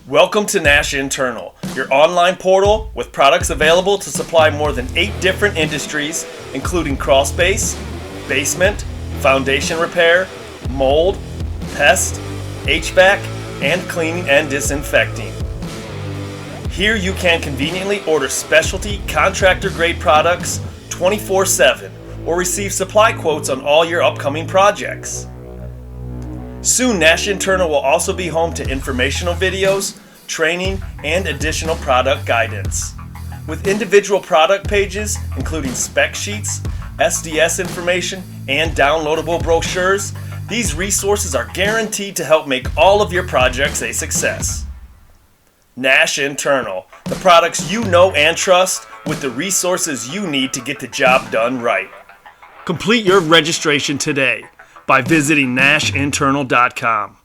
Welcome to Nash Internal, your online portal with products available to supply more than 8 different industries, including crawl space, basement, foundation repair, mold, pest, HVAC, and cleaning and disinfecting. Here you can conveniently order specialty contractor-grade products 24/7 or receive supply quotes on all your upcoming projects. Soon, Nash Internal will also be home to informational videos, training, and additional product guidance. With individual product pages, including spec sheets, SDS information, and downloadable brochures, these resources are guaranteed to help make all of your projects a success. Nash Internal, the products you know and trust with the resources you need to get the job done right. Complete your registration today by visiting nashinternal.com.